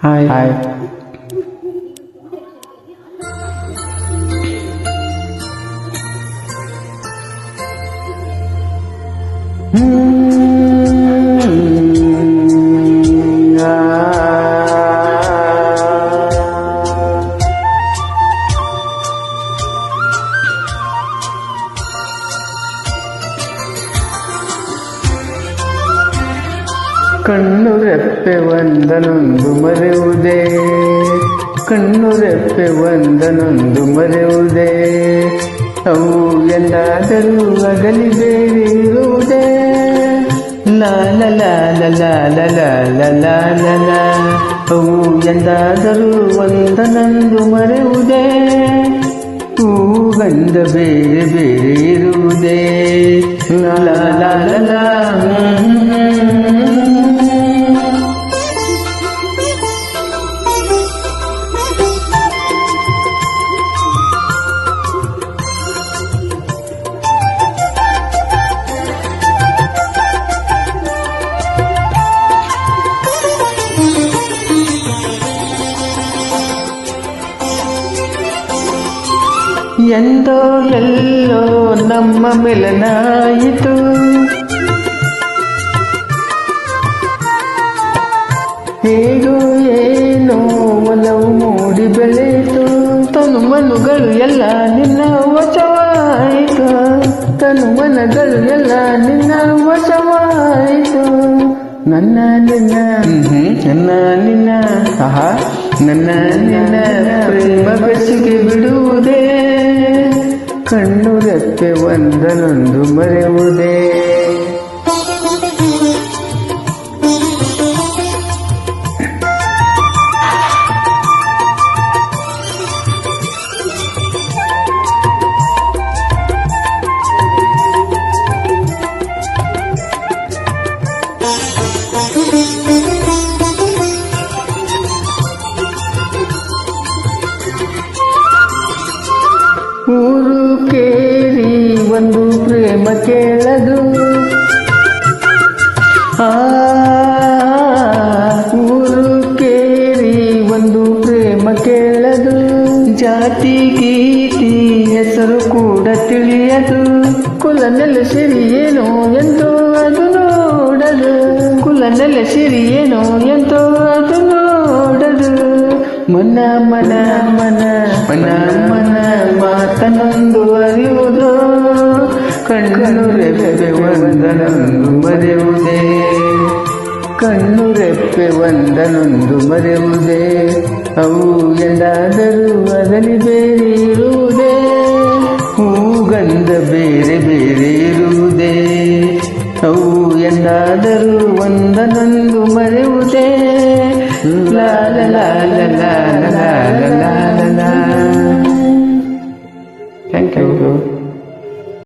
Hi hi. ಕಣ್ಣು ರೆಪ್ಪೆ ಒಂದನೊಂದು ಮರೆಯುವುದೇ, ಕಣ್ಣು ರೆಪ್ಪೆ ಒಂದನೊಂದು ಮರೆಯುವುದೇ, ಅವು ಎಂದಾದರೂ ಅಗಲಿ ಬೇರೆ ಇರುವುದೇ. ಲಾಲ ಲಾಲ ಲಾಲ ಲಾಲ ಲಾಲ ಲ, ಅವು ಎಂದಾದರೂ ಒಂದನೊಂದು ಮರೆಯುವುದೇ, ಹೂಗಂಧ ಬೇರೆ ಬೇರೆ ಇರುವುದೇ. ಲಾಲ ಲಾಲ ಲ. ಎಂದೋ ಎಲ್ಲೋ ನಮ್ಮ ಮಿಲನಾಯಿತು, ಹೇಗೋ ಏನೋ ಒಲವು ಮೂಡಿ ಬೆಳೆಯಿತು. ತನು ಮನುಗಳು ಎಲ್ಲ ನಿನ್ನ ವಶವಾಯಿತು, ತನು ಮನಗಳು ಎಲ್ಲ ನಿನ್ನ ವಶವಾಯಿತು. ನನ್ನ ನಿನ್ನ ನನ್ನ ನಿನ್ನ ಆಹಾ, ನನ್ನ ನಿನ್ನ ಪ್ರೇಮ ಬೆಸಿಗೆ ಬಿಡುವುದೇ, ಕಣ್ಣು ರೆಪ್ಪೆ ಒಂದನೊಂದು ಮರೆಯುವುದೇ. ಊರು ಕೇರಿ ಒಂದು ಪ್ರೇಮ ಕೇಳದು, ಊರು ಕೇರಿ ಒಂದು ಪ್ರೇಮ ಕೇಳದು. ಜಾತಿ ಗೀತಿ ಹೆಸರು ಕೂಡ ತಿಳಿಯದು, ಕುಲ ನೆಲ ಸಿರಿ ಏನೋ ಎಂತೋ ಅದು ನೋಡದು, ಕುಲ ನೆಲ ಸಿರಿ ಏನೋ ಎಂತೋ ಅದು ನೋಡದು. ಮನ ಮನ ಮನ ಮನ ಮನ ಮಾತನೊಂದು ಅರಿಯುವುದು, ಕಣ್ಣು ರೆಪ್ಪೆ ಒಂದನೊಂದು ಮರೆಯುವುದೇ, ಕಣ್ಣು ರೆಪ್ಪೆ ಒಂದನೊಂದು ಮರೆಯುವುದೇ, ಅವು ಎಂದಾದರೂ ಅಗಲಿ ಬೇರೆ ಇರುವುದೇ, ಹೂಗಂಧ ಬೇರೆ ಬೇರೆ ಇರುವುದೇ, ಅವು ಎಂದಾದರೂ ಒಂದನೊಂದು ಮರೆಯುವುದೇ. ಲಾಲ ಲಾಲ ಲಾಲ ಲಾಲ